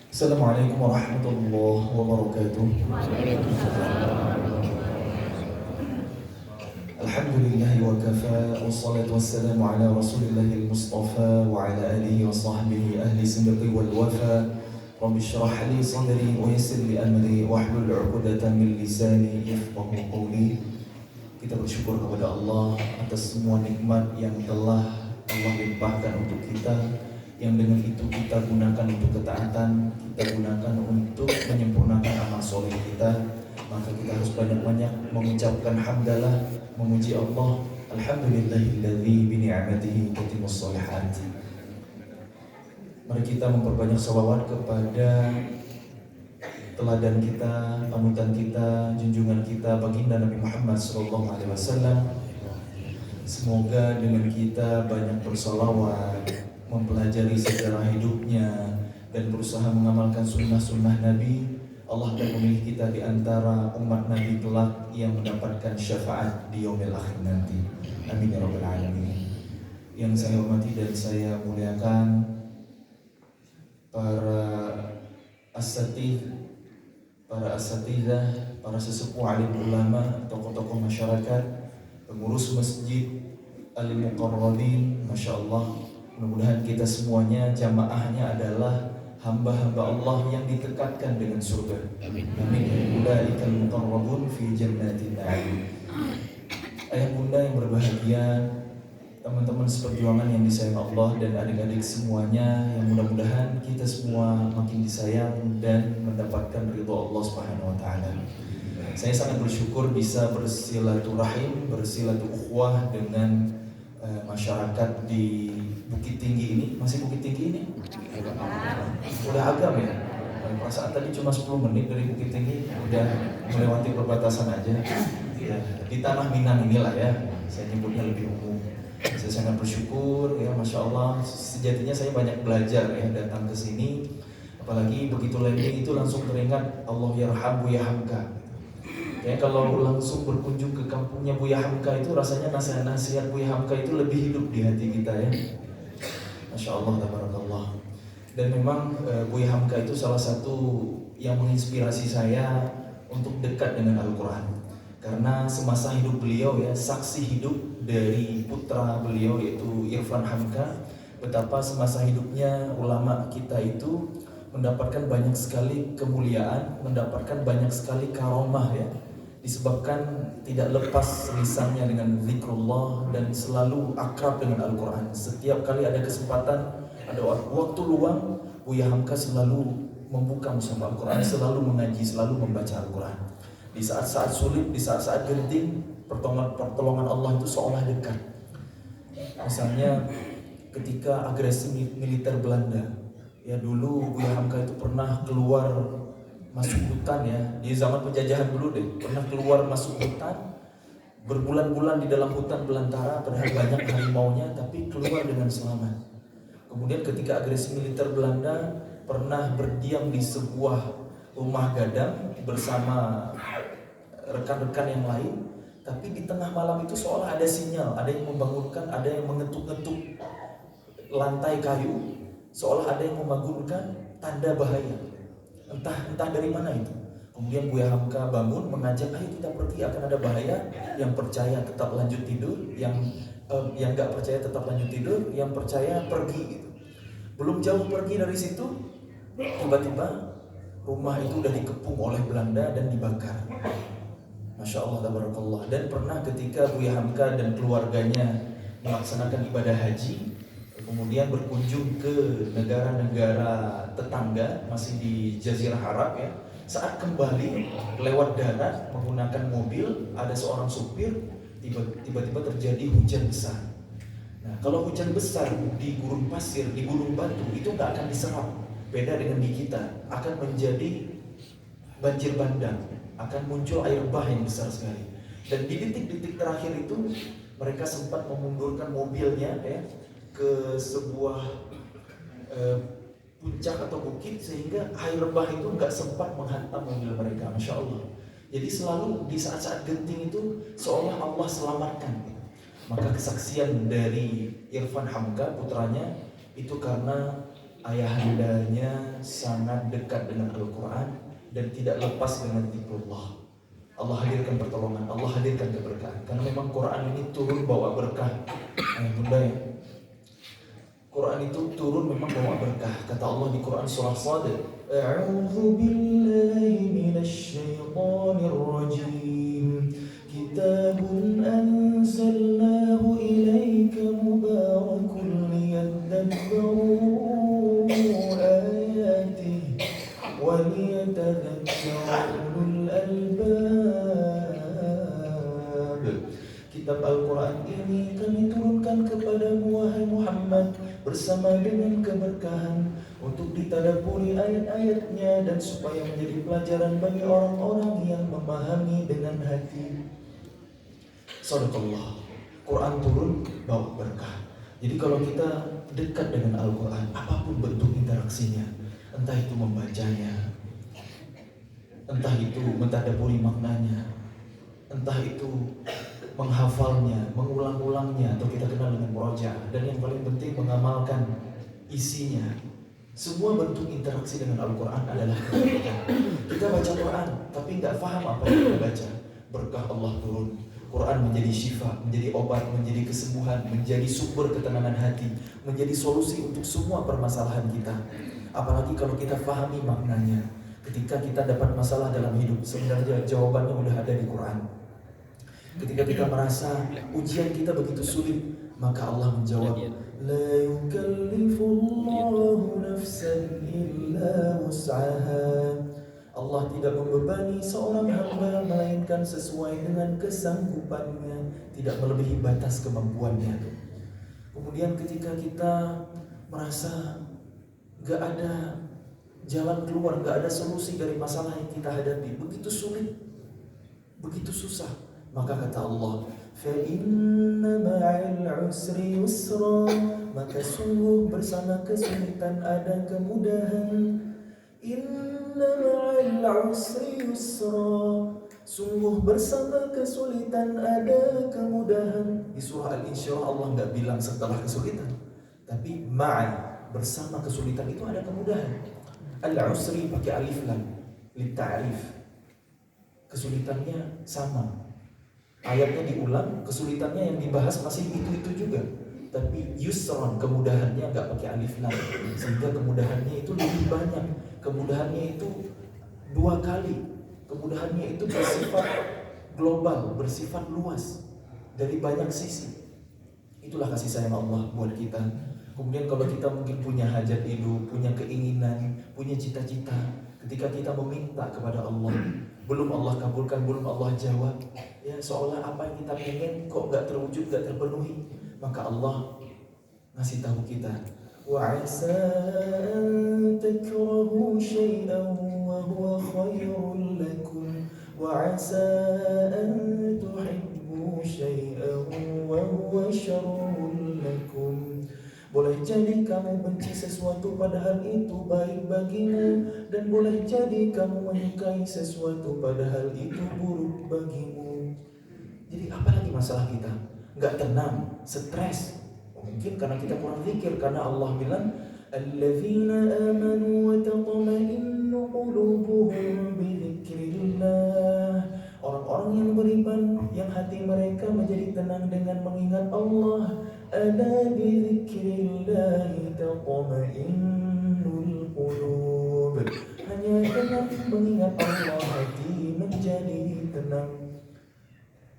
Assalamualaikum warahmatullahi wabarakatuh. Alhamdulillahi wa kafa, wassalatu wassalamu ala rasulillahi al-mustafa wa ala alihi wa sahbihi ahli sidqi wal wafa. Rabbi shrah li sadri wa yassir li amri wahlul 'uqdatam min lisani yafqahu qawli. Kita bersyukur kepada Allah atas semua nikmat yang telah Allah limpahkan untuk kita, yang dengan itu kita gunakan untuk ketaatan, kita gunakan untuk menyempurnakan amal soleh kita. Maka kita harus banyak-banyak mengucapkan hamdalah, memuji Allah. Alhamdulillahilladzi bi ni'matihi tatimmus shalihat. Mari kita memperbanyak shalawat kepada teladan kita, panutan kita, junjungan kita, baginda Nabi Muhammad SAW. Semoga dengan kita banyak bersalawat, mempelajari sejarah hidupnya, dan berusaha mengamalkan sunnah-sunnah Nabi, Allah akan memilih kita di antara umat Nabi kelak yang mendapatkan syafaat di yaumil akhir nanti. Amin ya rabbal alamin. Yang saya hormati dan saya muliakan para asatidzah, para sesepuh alim ulama, tokoh-tokoh masyarakat, pengurus masjid, alim muqarrabin, masya Allah. Mudah-mudahan kita semuanya jamaahnya adalah hamba-hamba Allah yang ditekatkan dengan surga. Amin. Amin. Ulaikal muqarrabun fi jannatin na'im. Ayah bunda yang berbahagia, teman-teman seperjuangan yang disayang Allah, dan adik-adik semuanya yang mudah-mudahan kita semua makin disayang dan mendapatkan ridho Allah Subhanahu wa taala. Saya sangat bersyukur bisa bersilaturahim, bersilatuukhuwah dengan masyarakat di Bukit Tinggi ini. Masih Bukit Tinggi ini? Udah agam ya? Perasaan tadi cuma 10 menit dari Bukit Tinggi, udah melewati perbatasan aja ya, di tanah Minang inilah ya, saya nyebutnya lebih umum. Saya sangat bersyukur ya, masya Allah. Sejatinya saya banyak belajar ya datang ke sini, apalagi begitu landing itu langsung teringat Allah yarham Buya Hamka. Ya, kalau langsung berkunjung ke kampungnya Buya Hamka itu rasanya nasihat-nasihat Buya Hamka itu lebih hidup di hati kita ya. Masya Allah, tabarakallah. Dan memang Buya Hamka itu salah satu yang menginspirasi saya untuk dekat dengan Al-Quran. Karena semasa hidup beliau ya, saksi hidup dari putra beliau yaitu Irfan Hamka, betapa semasa hidupnya ulama kita itu mendapatkan banyak sekali kemuliaan, mendapatkan banyak sekali karomah ya, disebabkan tidak lepas lisannya dengan zikrullah dan selalu akrab dengan Al-Quran. Setiap kali ada kesempatan, ada waktu luang, Buya Hamka selalu membuka mushaf Al-Quran, selalu mengaji, selalu membaca Al-Quran. Di saat-saat sulit, di saat-saat genting, pertolongan Allah itu seolah dekat. Misalnya ketika agresi militer Belanda, ya dulu Buya Hamka itu pernah keluar masuk hutan ya, di zaman penjajahan dulu deh, pernah keluar masuk hutan, berbulan-bulan di dalam hutan belantara, padahal banyak harimaunya, tapi keluar dengan selamat. Kemudian ketika agresi militer Belanda, pernah berdiam di sebuah rumah gadang bersama rekan-rekan yang lain, tapi di tengah malam itu seolah ada sinyal, ada yang membangunkan, ada yang mengetuk-ngetuk lantai kayu, seolah ada yang membangunkan tanda bahaya. Entah dari mana itu. Kemudian Buya Hamka bangun mengajak, ayo kita pergi, akan ada bahaya. Yang percaya tetap lanjut tidur, yang nggak percaya tetap lanjut tidur, yang percaya pergi gitu. Belum jauh pergi dari situ, tiba-tiba rumah itu udah dikepung oleh Belanda dan dibakar. Masya Allah, tabarakallah. Dan pernah ketika Buya Hamka dan keluarganya melaksanakan ibadah haji, kemudian berkunjung ke negara-negara tetangga, masih di Jazirah Arab ya. Saat kembali lewat darat menggunakan mobil, ada seorang supir, tiba-tiba terjadi hujan besar. Nah, kalau hujan besar di gurun pasir, di gunung batu, itu nggak akan diserap. Beda dengan di kita, akan menjadi banjir bandang, akan muncul air bah yang besar sekali. Dan di detik-detik terakhir itu mereka sempat memundurkan mobilnya ya ke sebuah puncak atau bukit, sehingga air bah itu nggak sempat menghantam mobil mereka. Masya Allah. Jadi selalu di saat-saat genting itu seolah Allah selamatkan. Maka kesaksian dari Irfan Hamka putranya itu karena ayahandanya sangat dekat dengan Al-Quran dan tidak lepas dengan zikrullah. Allah hadirkan pertolongan, Allah hadirkan keberkahan. Karena memang Quran ini turun bawa berkah. Bunda ya, Quran itu turun memang bawa berkah. Kata Allah di Quran surah Sad, A'udzu billahi minasy syaithanir rajim. Kitabun anzalnahu ilaika mubarakun liyadabbaru ayatihi wa liyatadhakkaru ulul albab. Kitab Al-Quran ini kami turunkan kepadamu wahai Muhammad bersama dengan keberkahan untuk ditadaburi ayat-ayatnya dan supaya menjadi pelajaran bagi orang-orang yang memahami dengan hati. Shadaqallah. Quran turun bawa berkah. Jadi kalau kita dekat dengan Al-Quran, apapun bentuk interaksinya, entah itu membacanya, entah itu mentadaburi maknanya, entah itu menghafalnya, mengulang-ulangnya, atau kita kenal dengan murojaah, dan yang paling penting mengamalkan isinya. Semua bentuk interaksi dengan Al-Quran adalah kebaikan. Kita baca Quran tapi nggak paham apa yang kita baca, berkah Allah turun. Quran menjadi syifa, menjadi obat, menjadi kesembuhan, menjadi sumber ketenangan hati, menjadi solusi untuk semua permasalahan kita. Apalagi kalau kita pahami maknanya. Ketika kita dapat masalah dalam hidup, sebenarnya jawabannya udah ada di Quran. Ketika kita merasa ujian kita begitu sulit, maka Allah menjawab, La yukallifullahu nafsan illa wus'aha. Allah tidak membebani seorang hamba melainkan sesuai dengan kesanggupannya, tidak melebihi batas kemampuannya. Kemudian ketika kita merasa gak ada jalan keluar, gak ada solusi dari masalah yang kita hadapi, begitu sulit, begitu susah, maka kata Allah, fa inna ma'al usri yusra, maka sungguh bersama kesulitan ada kemudahan. Inna ma'al usri yusra, sungguh bersama kesulitan ada kemudahan. Di surah Al-Insyirah Allah nggak bilang setelah kesulitan, tapi ma'al, bersama kesulitan itu ada kemudahan. Al-usri pakai alif lam litta'rif, kesulitannya sama. Ayatnya diulang, kesulitannya yang dibahas masih itu juga. Tapi yusron, kemudahannya nggak pakai alif lam, sehingga kemudahannya itu lebih banyak. Kemudahannya itu 2 kali. Kemudahannya itu bersifat global, bersifat luas, dari banyak sisi. Itulah kasih sayang Allah buat kita. Kemudian kalau kita mungkin punya hajat hidup, punya keinginan, punya cita-cita, ketika kita meminta kepada Allah, belum Allah kabulkan, belum Allah jawab, ya seolah apa yang kita pengen kok gak terwujud, gak terpenuhi, maka Allah ngasih tahu kita, wa 'asa an takrahu syai'an wa huwa khairul lakum wa 'asa an tuhibbu syai'an wa huwa syarrul lakum. Boleh jadi kamu benci sesuatu padahal itu baik bagimu, dan boleh jadi kamu menyukai sesuatu padahal itu buruk bagimu. Jadi apa lagi masalah kita? Nggak tenang, stres. Mungkin karena kita kurang zikir, karena Allah bilang alladzina amanu wa tatma'innu qulubuhum bi dzikrillah. Orang-orang yang beriman, yang hati mereka menjadi tenang dengan mengingat Allah. Ala bi dzikrillahi tatma'innul qulub. Hanya dengan mengingat Allah hati menjadi tenang.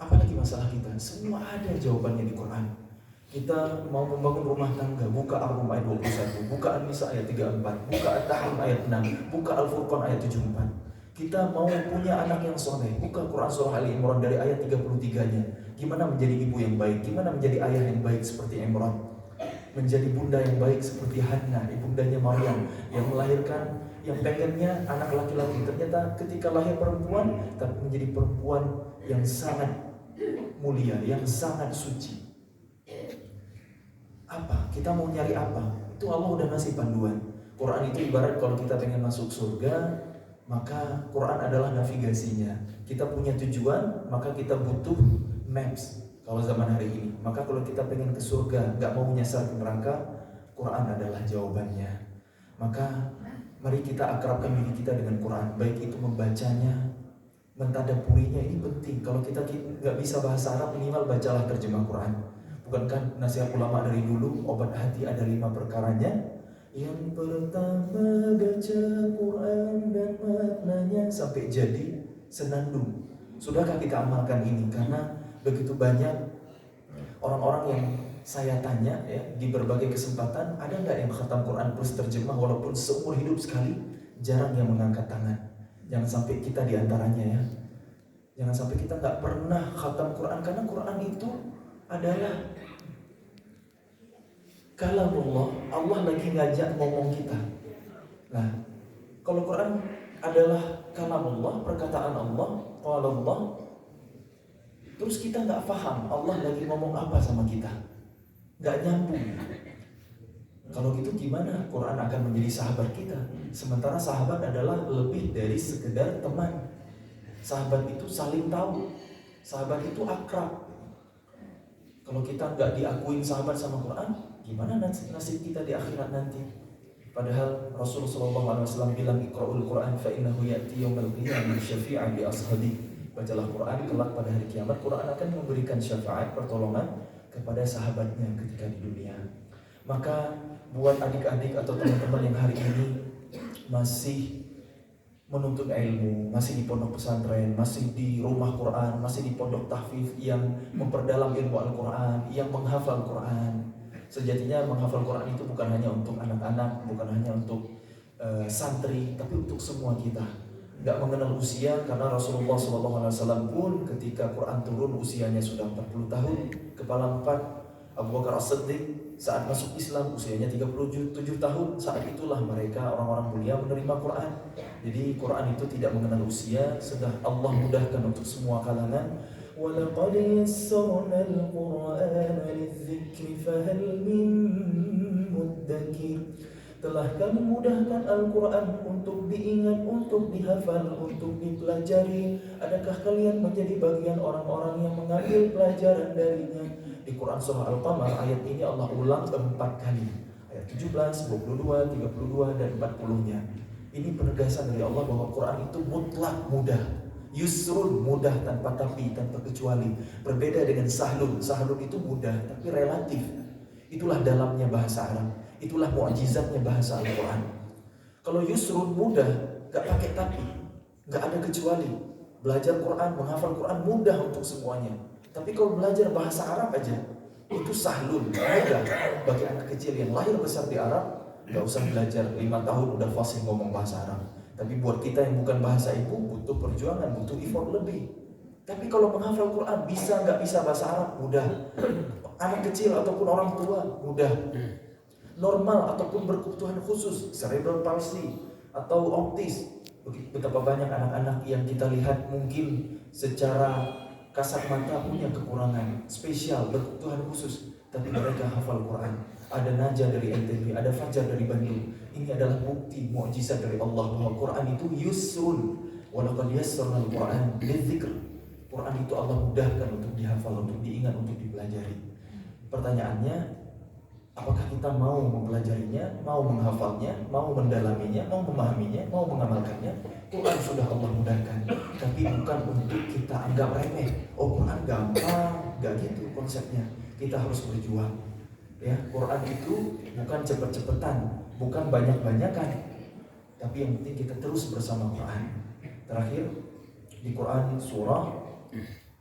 Apalagi masalah kita? Semua ada jawabannya di Quran. Kita mau membangun rumah tangga, buka Ar-Rum ayat 21, buka An-Nisa ayat 34, buka At-Tahrim ayat 6, buka Al-Furqan ayat 74. Kita mau punya anak yang soleh, buka Quran surah Ali Imran dari ayat 33-nya. Gimana menjadi ibu yang baik, gimana menjadi ayah yang baik seperti Imran, menjadi bunda yang baik seperti Hannah, ibundanya Maryam, yang melahirkan, yang pengennya anak laki-laki, ternyata ketika lahir perempuan, tapi menjadi perempuan yang sangat mulia, yang sangat suci. Apa? Kita mau nyari apa? Itu Allah udah ngasih panduan. Quran itu ibarat kalau kita pengen masuk surga, maka Quran adalah navigasinya. Kita punya tujuan, maka kita butuh maps. Kalau zaman hari ini, maka kalau kita pengen ke surga, nggak mau menyasar ke neraka, Quran adalah jawabannya. Maka mari kita akrabkan diri kita dengan Quran, baik itu membacanya, mentadaburinya. Ini penting. Kalau kita nggak bisa bahasa Arab, minimal bacalah terjemah Quran. Bukankah nasihat ulama dari dulu, obat hati ada 5 perkaranya? Yang pertama baca Quran dan maknanya sampai jadi senandung. Sudahkah kita amalkan ini? Karena begitu banyak orang-orang yang saya tanya ya di berbagai kesempatan, ada nggak yang khatam Quran plus terjemah walaupun seumur hidup sekali? Jarang yang mengangkat tangan. Jangan sampai kita diantaranya ya. Jangan sampai kita nggak pernah khatam Quran, karena Quran itu adalah kalamullah. Allah lagi ngajak ngomong kita. Nah, kalau Quran adalah kalamullah, perkataan Allah, qala Allah, terus kita nggak paham Allah lagi ngomong apa sama kita, nggak nyambung. Kalau gitu gimana Quran akan menjadi sahabat kita? Sementara sahabat adalah lebih dari sekedar teman. Sahabat itu saling tahu, sahabat itu akrab. Kalau kita nggak diakuin sahabat sama Quran, gimana nasib kita di akhirat nanti? Padahal Rasulullah SAW bilang, Iqra'ul Quran fa innahu ya'ti yawmal qiyamah syafi'an li ashabi. Bacalah Quran, kelak pada hari kiamat Quran akan memberikan syafaat, pertolongan kepada sahabatnya ketika di dunia. Maka buat adik-adik atau teman-teman yang hari ini masih menuntut ilmu, masih di pondok pesantren, masih di rumah Quran, masih di pondok tahfidz yang memperdalam ilmu Al-Quran, yang menghafal Quran. Sejatinya menghafal Quran itu bukan hanya untuk anak-anak, bukan hanya untuk santri, tapi untuk semua kita. Gak mengenal usia, karena Rasulullah SAW pun ketika Quran turun usianya sudah 40 tahun, kepala 4. Abu Bakar As-Siddiq saat masuk Islam usianya 37 tahun. Saat itulah mereka orang-orang mulia menerima Quran. Jadi Quran itu tidak mengenal usia, sudah Allah mudahkan untuk semua kalangan. وَلَقَدْ يَسَّرْنَا الْقُرْآنَ لِلذِّكْرِ فَهَلْ مِن مُدَّكِرٍ. Telah kami mudahkan Al-Quran untuk diingat, untuk dihafal, untuk dipelajari. Adakah kalian menjadi bagian orang-orang yang mengambil pelajaran darinya? Di Quran Surah Al-Qamar ayat ini Allah ulang 4 kali. Ayat 17, 22, 32, dan 40-nya. Ini penegasan dari Allah bahwa Quran itu mutlak mudah. Yusrun, mudah tanpa tapi, tanpa kecuali. Berbeda dengan sahlun. Sahlun itu mudah tapi relatif. Itulah dalamnya bahasa Arab. Itulah mu'jizatnya bahasa Al-Quran. Kalau yusrun mudah, gak pakai tapi, gak ada kecuali. Belajar Quran, menghafal Quran mudah untuk semuanya. Tapi kalau belajar bahasa Arab aja, itu sahlun, mudah. Bagi anak kecil yang lahir besar di Arab, gak usah belajar 5 tahun udah fasih ngomong bahasa Arab. Tapi buat kita yang bukan bahasa ibu, butuh perjuangan, butuh effort lebih. Tapi kalau menghafal Quran, bisa gak bisa bahasa Arab, mudah. Anak kecil ataupun orang tua, mudah. Normal ataupun berkebutuhan khusus, cerebral palsy atau autis. Betapa banyak anak-anak yang kita lihat mungkin secara kasat mata punya kekurangan spesial, berkebutuhan khusus, tapi mereka hafal Quran. Ada Najah dari NTB, ada Fajar dari Bandung. Ini adalah bukti mukjizat dari Allah bahwa Quran itu yusrun. Walaqad yassarnal Quran lidzikr. Quran itu Allah mudahkan untuk dihafal, untuk diingat, untuk dipelajari. Pertanyaannya, apakah kita mau mempelajarinya, mau menghafalnya, mau mendalaminya, mau memahaminya, mau mengamalkannya? Quran sudah Allah mudahkan, tapi bukan untuk kita anggap remeh. Oh, Quran gampang, gak gitu konsepnya. Kita harus berjuang. Ya, Quran itu bukan cepet-cepetan, bukan banyak-banyakan, tapi yang penting kita terus bersama Quran. Terakhir di Quran surah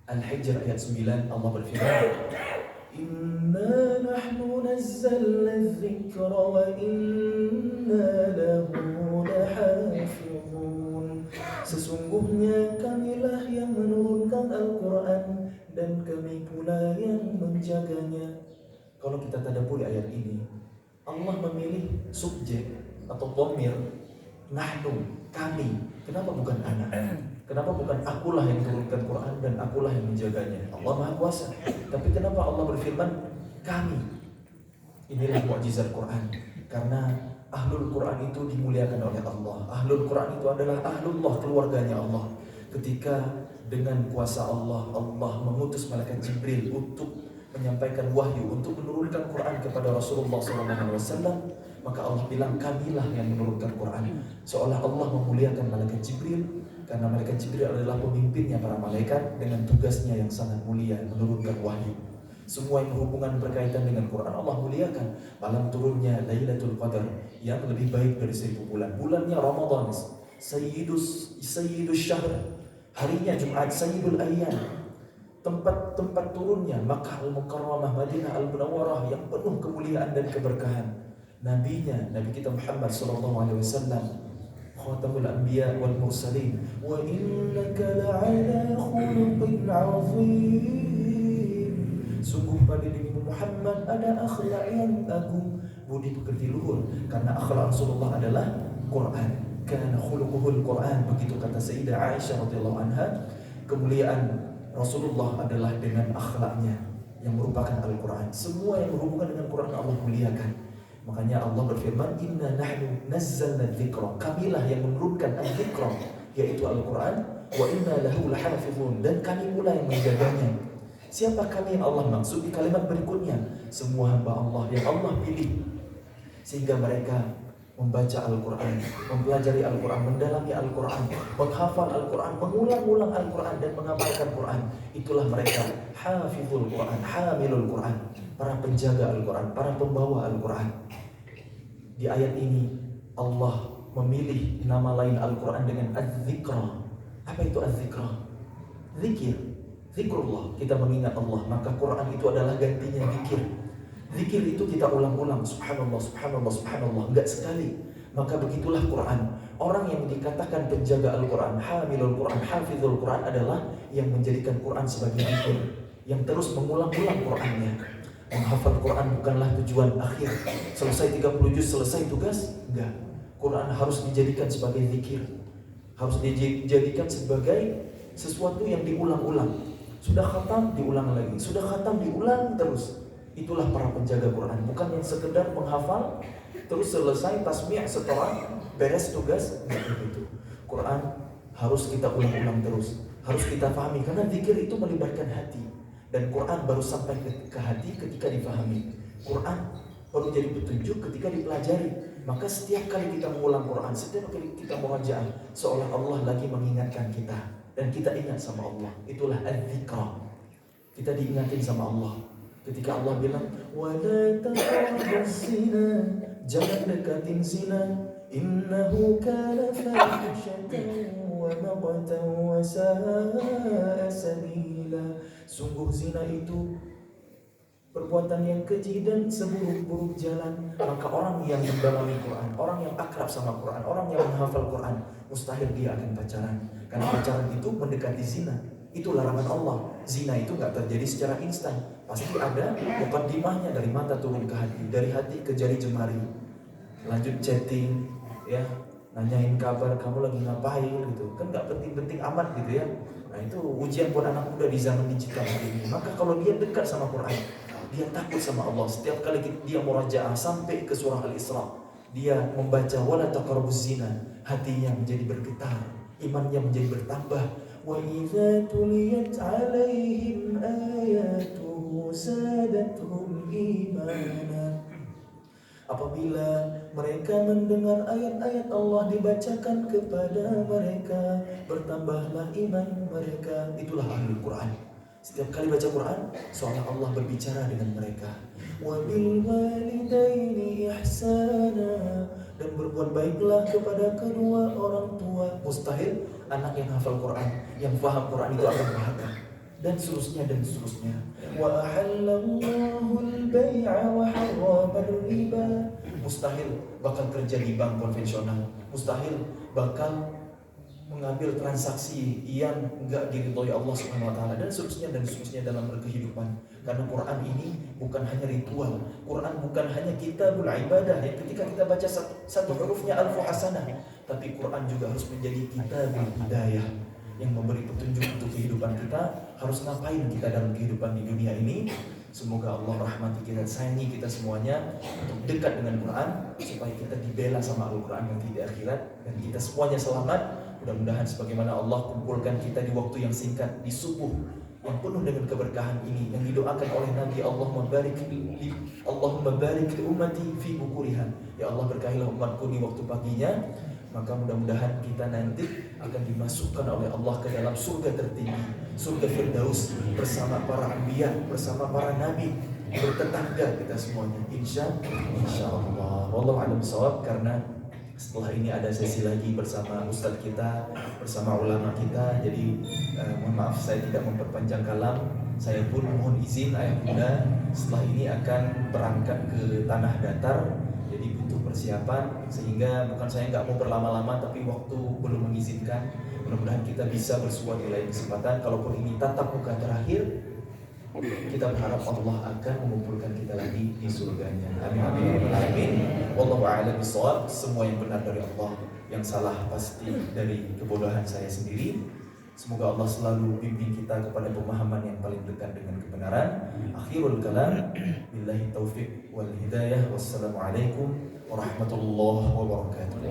Al-Hijr ayat 9 Allah berfirman, Inna nahnu nazzalna dzikra wa inna lahu lahafizun. Sesungguhnya kamilah yang menurunkan Al-Quran dan kami pula yang menjaganya. Kalau kita tadabburi ayat ini, Allah memilih subjek atau dhamir nahnu, kami. Kenapa bukan anak? Kenapa bukan akulah yang turunkan Quran dan akulah yang menjaganya? Allah Maha Kuasa. Tapi kenapa Allah berfirman kami? Inilah mukjizat Quran. Karena ahlul Quran itu dimuliakan oleh Allah. Ahlul Quran itu adalah ahlullah, keluarganya Allah. Ketika dengan kuasa Allah, Allah mengutus malaikat Jibril untuk menyampaikan wahyu, untuk menurunkan Quran kepada Rasulullah SAW, Maka Allah bilang kamilah yang menurunkan Quran. Seolah Allah memuliakan malaikat Jibril, karena malaikat Jibril adalah pemimpinnya para malaikat dengan tugasnya yang sangat mulia menurunkan wahyu. Semua yang berhubungan berkaitan dengan Quran Allah muliakan. Malam turunnya Lailatul Qadar yang lebih baik dari 1000 bulan. Bulannya Ramadan, Sayyidus Syahr. Harinya Jumat, Sayyidul Ayyam. Tempat turunnya Makkah Al-Mukarramah, Madinah Al-Munawwarah yang penuh kemuliaan dan keberkahan. Nabinya, Nabi kita Muhammad SAW, Khatamul Anbiya wal Mursalin. Wa innaka la'ala khuluqin 'azim. Sungguh pada diri Muhammad ada akhlak yang agung, budi pekerti luhur, karena akhlak Rasulullah adalah Quran. Kana khuluquhul Quran, begitu kata Sayyidah Aisyah radhiyallahu anha. Kemuliaan Rasulullah adalah dengan akhlaknya yang merupakan Al-Quran. Semua yang berhubungan dengan Quran Allah muliakan. Makanya Allah berfirman, Inna nahnu nazzalna dzikra. Kamilah yang menurunkan al-dzikra, yaitu Al-Quran. Wa inna lahu lahafizun, dan kami pula yang menjaganya. Siapa kami yang Allah maksud di kalimat berikutnya? Semua hamba Allah yang Allah pilih, sehingga mereka membaca Al-Quran, mempelajari Al-Quran, mendalami Al-Quran, menghafal Al-Quran, mengulang-ulang Al-Quran dan mengamalkan Quran. Itulah mereka hafizul Quran, hamilul Quran, para penjaga Al-Quran, para pembawa Al-Quran. Di ayat ini Allah memilih nama lain Al-Quran dengan Az-Zikra. Apa itu Az-Zikra? Zikir, zikrullah, kita mengingat Allah. Maka Quran itu adalah gantinya zikir. Zikir itu kita ulang-ulang, subhanallah, subhanallah, subhanallah, enggak sekali. Maka begitulah Quran. Orang yang dikatakan penjaga Al-Quran, hamilul Quran, hafizul Quran adalah yang menjadikan Quran sebagai zikir, yang terus mengulang-ulang Qurannya. Menghafal Quran bukanlah tujuan akhir. Selesai 30 juz, selesai tugas? Enggak. Quran harus dijadikan sebagai zikir, harus dijadikan sebagai sesuatu yang diulang-ulang. Sudah khatam, diulang lagi. Sudah khatam, diulang terus. Itulah para penjaga Quran. Bukan yang sekedar menghafal terus selesai tasmi' setelah beres tugas. Tidak begitu. Quran harus kita ulang-ulang terus, harus kita pahami, karena zikir itu melibatkan hati. Dan Quran baru sampai ke hati ketika dipahami. Quran baru jadi petunjuk ketika dipelajari. Maka setiap kali kita mengulang Quran, setiap kali kita murajaah, seolah Allah lagi mengingatkan kita, dan kita ingat sama Allah. Itulah al-dzikra. Kita diingatin sama Allah. Ketika Allah bilang, "Wala taqrabuz zina," jangan dekatin zina. "Innahu kana fahishatan wa maqtan wa sa'a sabila." Sungguh zina itu perbuatan yang keji dan seburuk-buruk jalan. Maka orang yang mendalami Quran, orang yang akrab sama Quran, orang yang menghafal Quran, mustahil dia akan pacaran. Karena pacaran itu mendekati zina. Itu larangan Allah. Zina itu gak terjadi secara instan. Pasti ada mukaddimahnya, dari mata turun ke hati, dari hati ke jari jemari. Lanjut chatting, ya, nanyain kabar, kamu lagi ngapain gitu. Kan gak penting-penting amat gitu ya. Nah itu ujian buat anak muda di zaman digital ini. Maka kalau dia dekat sama Quran, dia takut sama Allah. Setiap kali dia murajaah sampai ke surah Al-Isra, dia membaca wala taqrabuz zina, hatinya menjadi bergetar, imannya menjadi bertambah. Wa idza tuliyat 'alaihim ayatuhu zadatuhum imana. Apabila mereka mendengar ayat-ayat Allah dibacakan kepada mereka, bertambahlah iman mereka. Itulah ahlul Quran. Setiap kali baca Quran, seolah Allah berbicara dengan mereka. Wa bil walidaini ihsana, dan berbuat baiklah kepada kedua orang tua. Mustahil anak yang hafal Quran, yang paham Quran itu akan bahagia. Dan seterusnya dan seterusnya. Wa ahallallahu al-bai'a wa harrama riba. Mustahil bakal kerja di bank konvensional, mustahil bakal mengambil transaksi yang enggak diridhoi Allah Subhanahu wa taala, dan seterusnya dalam berkehidupan. Karena Quran ini bukan hanya ritual. Quran bukan hanya kitabul ibadah yang ketika kita baca satu hurufnya alfu hasanah, tapi Quran juga harus menjadi kitabul hidayah yang memberi petunjuk untuk kehidupan kita, harus ngapain kita dalam kehidupan di dunia ini. Semoga Allah rahmati kita, sayangi kita semuanya untuk dekat dengan Quran, supaya kita dibela sama Al-Quran nanti di akhirat, dan kita semuanya selamat. Mudah-mudahan sebagaimana Allah kumpulkan kita di waktu yang singkat, di subuh yang penuh dengan keberkahan ini yang didoakan oleh Nabi, Allahumma barik li ummati fi bukuriha. Ya Allah, berkahilah umatku di waktu paginya. Maka mudah-mudahan kita nanti akan dimasukkan oleh Allah ke dalam surga tertinggi, surga Firdaus, bersama para anbiya, bersama para nabi, bertetangga kita semuanya, insya Allah. Wallahu a'lam bishawab. Karena setelah ini ada sesi lagi bersama ustadz kita, bersama ulama kita. Jadi mohon maaf saya tidak memperpanjang kalam. Saya pun mohon izin ayah bunda, setelah ini akan berangkat ke tanah datar. Jadi butuh persiapan, sehingga bukan saya nggak mau berlama-lama, tapi waktu belum mengizinkan. Mudah-mudahan kita bisa bersua di lain kesempatan. Kalaupun ini tatap muka terakhir, kita berharap Allah akan mengumpulkan kita lagi di surganya. Amin amin amin. Wallahu a'lam bishawab. Semua yang benar dari Allah, yang salah pasti dari kebodohan saya sendiri. Semoga Allah selalu bimbing kita kepada pemahaman yang paling dekat dengan kebenaran. Akhirul kalam, billahi taufiq wal hidayah. Wassalamualaikum warahmatullahi wabarakatuh.